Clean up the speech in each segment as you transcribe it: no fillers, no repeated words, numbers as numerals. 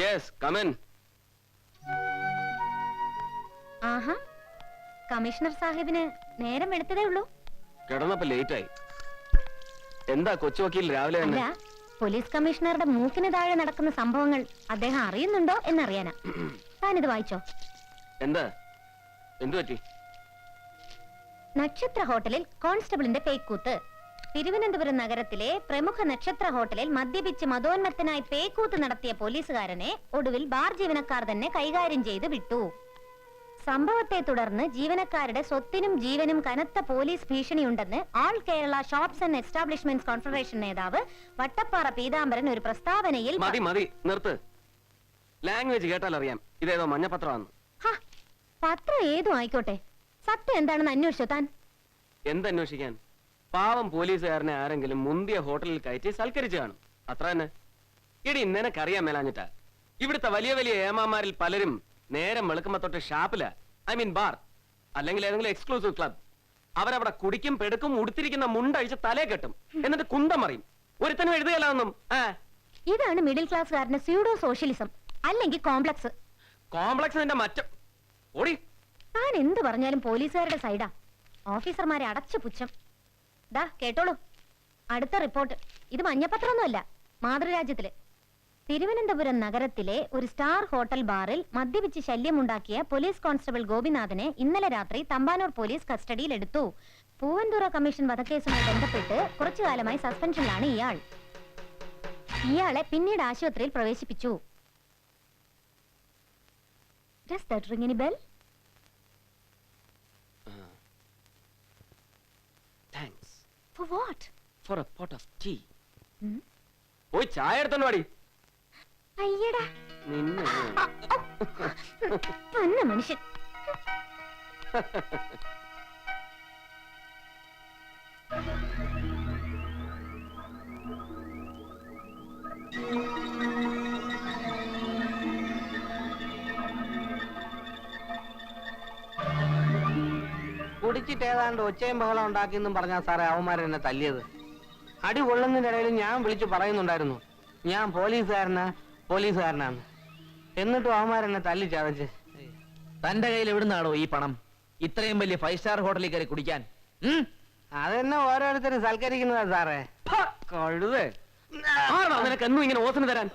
Yes come in. ആഹാ, commissioner സാഹിബിന് നേരം വെളുത്തതേ ഉള്ളൂ. കിടന്നപ്പോ ലേറ്റ് ആയി. എന്താ കൊച്ചു വക്കീൽ രാവിലെ അല്ല, തന്നെ? പോലീസ് കമ്മീഷണറുടെ മൂക്കിന് താഴെ നടക്കുന്ന സംഭവങ്ങൾ അദ്ദേഹം അറിയുന്നുണ്ടോ എന്നറിയാനാ. താനിത് വായിച്ചോ? എന്താ, എന്തു പറ്റി? നക്ഷത്ര ഹോട്ടലിൽ കോൺസ്റ്റബിളിന്റെ പേക്കൂത്ത്. തിരുവനന്തപുരം നഗരത്തിലെ പ്രമുഖ നക്ഷത്ര ഹോട്ടലിൽ മദ്യപിച്ച് മതോന്മത്തനായി പേക്കൂത്ത് നടത്തിയ പോലീസുകാരനെ ഒടുവിൽ ബാർ ജീവനക്കാർ തന്നെ കൈകാര്യം ചെയ്ത് വിട്ടു. സംഭവത്തെ തുടർന്ന് ജീവനക്കാരുടെ സ്വത്തിനും ജീവനും കനത്ത പോലീസ് ഭീഷണിയുണ്ടെന്ന് all Kerala shops and establishments confederation നേതാവ് വട്ടപ്പാറ പീതാംബരൻ ഒരു പ്രസ്താവനയിൽ മതി മതി നിർത്ത്. ലാംഗ്വേജ് കേട്ടാൽ അറിയാം ഇതേതോ മഞ്ഞപത്രമാണ്. പത്രം ഏതും ആയിക്കോട്ടെ, സത്യം എന്താണെന്ന് അന്വേഷിച്ചോ താൻ? എന്തന്വേഷിക്കാൻ? പാവം പോലീസുകാരനെ ആരെങ്കിലും മുന്തിയ ഹോട്ടലിൽ കയറ്റി സൽക്കരിച്ചു കാണും, അത്ര തന്നെ. ഇടി നിനക്കറിയാൻ മേലാഞ്ഞിട്ടാ ഇവിടുത്തെ വലിയ വലിയ ഏമാമാരിൽ പലരും നേരം വെളുക്കുമ്പോ തൊട്ട് ഷാപ്പില്, ഐ മീൻ ബാർ, അല്ലെങ്കിൽ ഏതെങ്കിലും എക്സ്ക്ലൂസീവ് ക്ലബ്, അവരവിടെ കുടിക്കും പെടുക്കും, ഉടുത്തിരിക്കുന്ന മുണ്ടഴിച്ച് തലേ കെട്ടും, എന്നിട്ട് കുന്തം മറിയും. ഒരുത്തനും എഴുതുകയല്ലാതൊന്നും. ഇതാണ് മിഡിൽ ക്ലാസ്സുകാരന്റെ സ്യൂഡോ സോഷ്യലിസം, അല്ലെങ്കിൽ കോംപ്ലക്സ്. കോംപ്ലക്സിന്റെ മറ്റം ഓടി. താൻ എന്ത് പറഞ്ഞാലും പോലീസുകാരുടെ സൈഡാ. ഓഫീസർമാരെ അടച്ചു പുച്ഛം. ദാ കേട്ടോളൂ, അടുത്ത റിപ്പോർട്ട്. ഇത് മഞ്ഞപത്രമൊന്നുമല്ല, മാതൃരാജ്യത്തില്. തിരുവനന്തപുരം നഗരത്തിലെ ഒരു സ്റ്റാർ ഹോട്ടൽ ബാറിൽ മദ്യപിച്ച് ശല്യമുണ്ടാക്കിയ പോലീസ് കോൺസ്റ്റബിൾ ഗോപിനാഥിനെ ഇന്നലെ രാത്രി തമ്പാനൂർ പോലീസ് കസ്റ്റഡിയിലെടുത്തു. പൂവന്തുറ കമ്മീഷൻ വധക്കേസുമായി ബന്ധപ്പെട്ട് കുറച്ചുകാലമായി സസ്പെൻഷനിലാണ് ഇയാൾ. ഇയാളെ പിന്നീട് ആശുപത്രിയിൽ പ്രവേശിപ്പിച്ചു. Does that ring any bell? Thanks. For what? For a pot of tea. പോയി ചായ എടുത്തോണ്ട് വാടി. അയ്യടാ, നിന്നെ അന്ന മനുഷ്യൻ. കുടിച്ചിട്ട് ഏതാണ്ട് ഒച്ചയും ബഹളം ഉണ്ടാക്കിയെന്നും പറഞ്ഞാ സാറേ അവന്മാരെന്നെ തല്ലിയത്. അടി കൊള്ളുന്നതിന്റെ ഇടയിൽ ഞാൻ വിളിച്ചു പറയുന്നുണ്ടായിരുന്നു, ഞാൻ പോലീസുകാരനാണ്. എന്നിട്ടും അവന്മാരെന്നെ തല്ലി ചതച്ച്. തന്റെ കയ്യിൽ എവിടുന്നാണോ ഈ പണം ഇത്രയും വലിയ 5 സ്റ്റാർ ഹോട്ടലിൽ കയറി കുടിക്കാൻ? അതെന്നെ ഓരോരുത്തരും സൽക്കരിക്കുന്നതാ സാറേ. കഴുതേ, നിനക്ക് എന്നും ഇങ്ങനെ ഓസന് തരാൻ?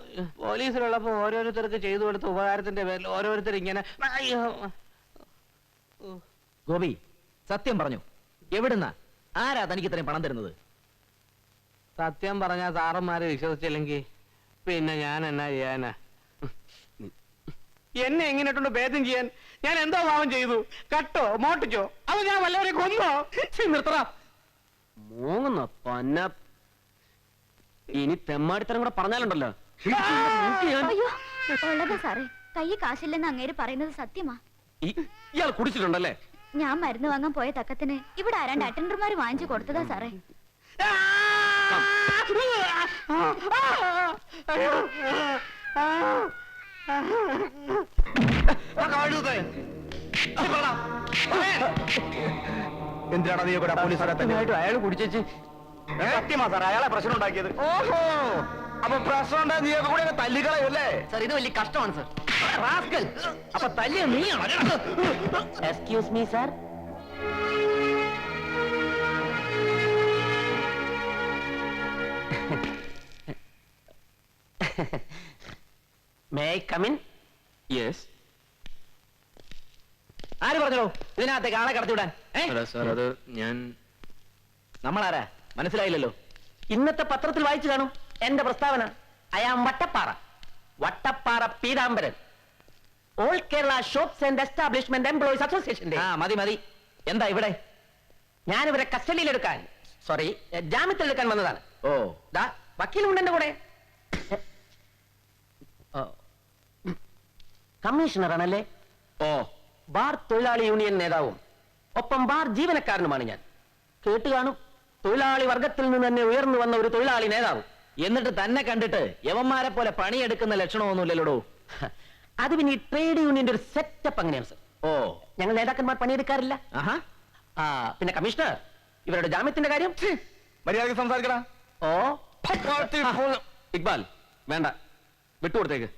പോലീസിലുള്ളപ്പോ ഓരോരുത്തർക്ക് ചെയ്തു കൊടുത്ത ഉപകാരത്തിന്റെ പേരിൽ ഓരോരുത്തർ ഇങ്ങനെ. ഗോപി, സത്യം പറഞ്ഞു, എവിടുന്നാ, ആരാ തനിക്ക് ഇത്രയും പണം തരുന്നത്? സത്യം പറഞ്ഞാ സാറന്മാരെ വിശ്വസിച്ചില്ലെങ്കിൽ പിന്നെ ഞാൻ എന്നാ ചെയ്യാനാ? എന്നെ എങ്ങനെയുണ്ട് ഭേദം ചെയ്യാൻ? ഞാൻ എന്തോ പാവം ചെയ്തു? കട്ടോ മോട്ടിച്ചോ? അത് ഞാൻ വല്ലവരെ കൊന്നോ? നിർത്തറ മോങ്ങുന്ന പന്ന. ഇനി തെമ്മാടിത്തരം കൂടെ പറഞ്ഞാലുണ്ടല്ലോ. അയ്യോ, ഉള്ളതാ സാറേ, കൈ കാശില്ലെന്ന് അങ്ങേര് പറയുന്നത് സത്യമാ. ഇയാൾ കുടിച്ചിട്ടുണ്ടല്ലേ? ഞാൻ മരുന്ന് വാങ്ങാൻ പോയ തക്കത്തിന് ഇവിടെ ആരാണ്ട് അറ്റൻഡർമാര് വാങ്ങിച്ചു കൊടുത്തതാ സാറേ. എന്തിനാണ് നീ കൂടെ പോലീസുകാരെ തന്നെയായിട്ട് അയാൾ കുടിച്ചേച്ച്? സത്യമാ സാർ, അയാളെ പ്രശ്നം ഉണ്ടാക്കിയത്. ഓഹോ, അപ്പൊ പ്രശ്നം ഉണ്ടായ നീയൊക്കെ കൂടെ തല്ലിക്കളയല്ലേ സാർ? ഇത് വലിയ കഷ്ടമാണ് സാർ. അപ്പൊ തല്ലിയ നീയാണോ? Excuse me sir. May I come in? Yes. ആര് പറഞ്ഞോ ഇതിനകത്തേക്ക് ആളെ കടത്തിവിടാൻ? സാർ, അത് ഞാൻ. നമ്മളാരാ മനസ്സിലായില്ലല്ലോ. ഇന്നത്തെ പത്രത്തിൽ വായിച്ചു കാണും എന്റെ പ്രസ്താവന. I am Vattappara Peethambaran, all Kerala shops and establishment employees അസോസിയേഷന്റെ. മതി. എന്താ ഇവിടെ? ഞാനിവരെ കസ്റ്റഡിയിലെടുക്കാൻ, ജാമ്യത്തിലെടുക്കാൻ വന്നതാണ്. ഓ, ദാ വക്കീലുണ്ട് എന്റെ കൂടെ. കമ്മീഷണറാണല്ലേ? ഓ, ബാർ തൊഴിലാളി യൂണിയൻ നേതാവും ഒപ്പം ബാർ ജീവനക്കാരനുമാണ് ഞാൻ. കേട്ട് കാണും, തൊഴിലാളി വർഗത്തിൽ നിന്ന് തന്നെ ഉയർന്നു വന്ന ഒരു തൊഴിലാളി നേതാവ്. എന്നിട്ട് തന്നെ കണ്ടിട്ട് യവന്മാരെ പോലെ പണിയെടുക്കുന്ന ലക്ഷണമൊന്നുമില്ലല്ലോ. അത് പിന്നെ ഈ ട്രേഡ് യൂണിയന്റെ ഒരു സെറ്റപ്പ് അങ്ങനെയാണ് സർ. ഓ, ഞങ്ങൾ നേതാക്കന്മാർ പണിയെടുക്കാറില്ല. പിന്നെ കമ്മീഷണർ, ഇവരുടെ ജാമ്യത്തിന്റെ കാര്യം മര്യാദയ്ക്ക് സംസാരിക്കടാ. ഓ, ഇക്ബാൽ വേണ്ട, വിട്ടുകൊടുത്തേക്ക്.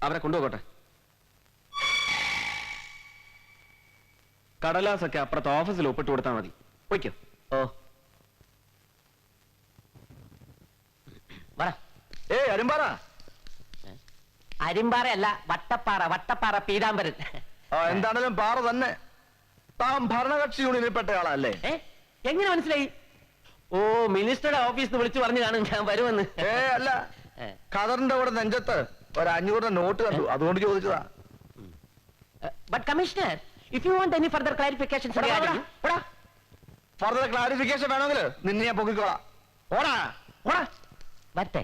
അവരെ കൊണ്ടുപോകട്ടെ. കടലാസൊക്കെ അപ്പുറത്തെ ഓഫീസിൽ ഒപ്പിട്ട് കൊടുത്താൽ മതി. പോയിക്കോ. ഓ അരിമ്പാറ. അരിമ്പാറയല്ല, വട്ടപ്പാറ. വട്ടപ്പാറ പീതാംബരൻ. എന്താണേലും പാറ തന്നെ. താൻ ഭരണകക്ഷി യൂണിയനിൽ പെട്ട ആളല്ലേ? എങ്ങനെ മനസ്സിലായി? ഓ, മിനിസ്റ്ററുടെ ഓഫീസിൽ വിളിച്ചു പറഞ്ഞു കാണും ഞാൻ വരുമെന്ന്. അല്ല, ഖദറിന്റെ കൂടെ നെഞ്ചത്ത് ഒരു 500 നോട്ട് കണ്ടു, അതുകൊണ്ട് ചോദിച്ചതാ. But commissioner, if you want any further clarification further clarification വേണമെങ്കിൽ നിന്നെ ഞാൻ പൊക്കിക്കോളാം. ഓടാ ഓടാ. വരട്ടെ.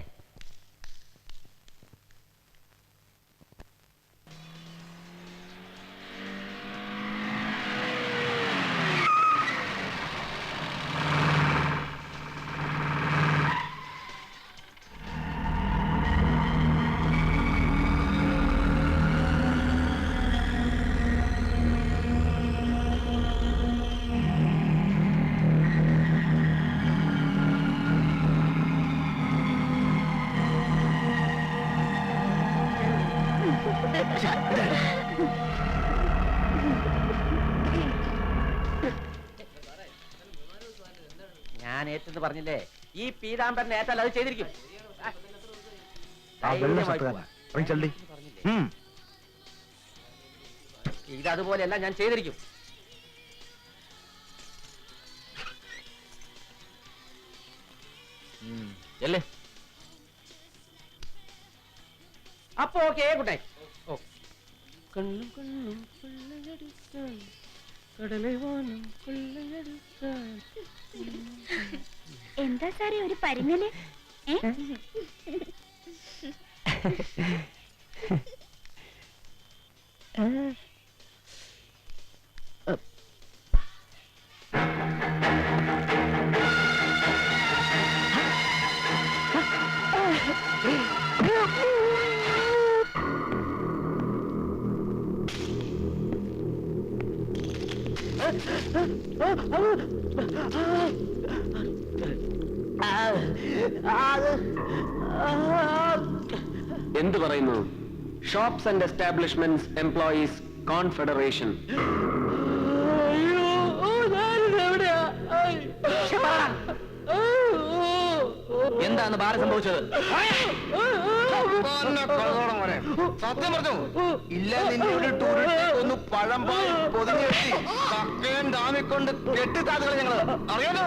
ഞാൻ ഏറ്റെന്ന് പറഞ്ഞില്ലേ, ഈ പീതാംബരൻ ഏറ്റാൽ അത് ചെയ്തിരിക്കും. ഇതതുപോലെയല്ല, ഞാൻ ചെയ്തിരിക്കും. അല്ലേ? അപ്പൊ ഓക്കെ, ഗുഡ് നൈറ്റ്. കണ്ണും കണ്ണും കൊള്ളയടിക്കാൻ, കടലെ വാനം കൊള്ളയടിക്കാൻ. എന്താ സാറേ ഒരു പരിങ്ങല്? എന്ത് പറയുന്നു? Shops and establishments employees confederation. എന്താണ് ബാല സംഭവിച്ചത്? സത്യം പറഞ്ഞു ഇല്ല, നിന്നെ ഒരു ടൂറിസ്റ്റ് പഴം പൊതിഞ്ഞെത്തി കക്കയും ഡാമിക്കൊണ്ട് കെട്ടിത്താത്തുകളെ ഞങ്ങള് അറിയാലോ.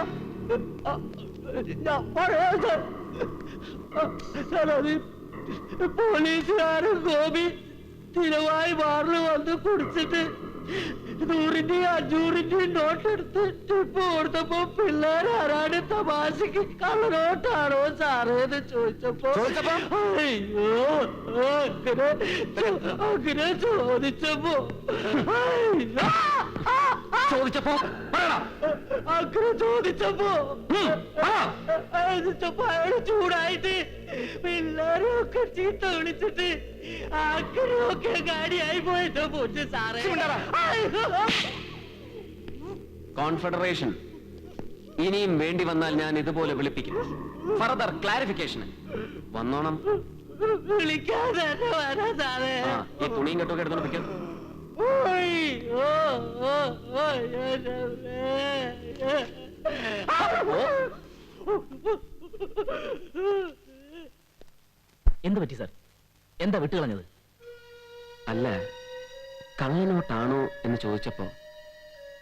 പോലീസുകാരൻ ഗോപി സ്ഥിരമായി ബാറിൽ വന്ന് കുടിച്ചിട്ട് 100-ന്റെയും 500-ന്റെയും നോട്ടെടുത്ത് ടിപ്പ് കൊടുത്തപ്പോ പിള്ളേരാരാണ് തമാശക്ക് കള്ളനോട്ടാണോ സാറേ എന്ന് ചോദിച്ചപ്പോ അയ്യോ അങ്ങനെ ചോദിച്ചപ്പോ അങ്ങനെ ചോദിച്ചപ്പോ അയാള് ചൂടായിട്ട് പിള്ളേരൊക്കെ ചീത്ത വിളിച്ചിട്ട് അങ്ങനെയൊക്കെ ഗാഡിയായി പോയത് പോറ്റ് സാറേ. കോൺഫെഡറേഷൻ ഇനിയും വേണ്ടി വന്നാൽ ഞാൻ ഇതുപോലെ വിളിപ്പിക്കും. Further clarification വന്നോണം. വിളിക്കാതെ വരാ സാറേ. ഈ തുണിയും കെട്ടൊക്കെ എടുത്തോണ്ട് പിടിക്കും. എന്ത് പറ്റി സാർ? എന്താ വിട്ടുകളഞ്ഞത്? അല്ല, കള്ളനോട്ടാണോ എന്ന് ചോദിച്ചപ്പോ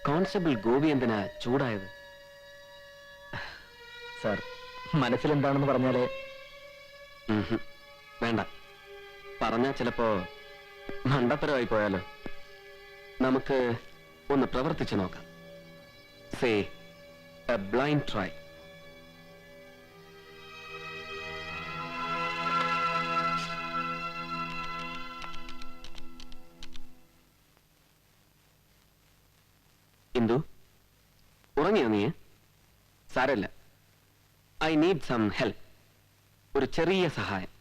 കോൺസ്റ്റബിൾ ഗോപി എന്തിനാ ചൂടായത്? സാർ, മനസ്സിലെന്താണെന്ന് പറഞ്ഞാല് വേണ്ട, പറഞ്ഞാ ചിലപ്പോ മണ്ടത്തരമായി പോയാലോ. നമുക്ക് ഒന്ന് പ്രവർത്തിച്ചു നോക്കാം. Say A blind try. Indu, ഉറങ്ങിയോ നീ? സാരമില്ല, ഐ നീഡ് സം ഹെൽപ്പ്. ഒരു ചെറിയ സഹായം.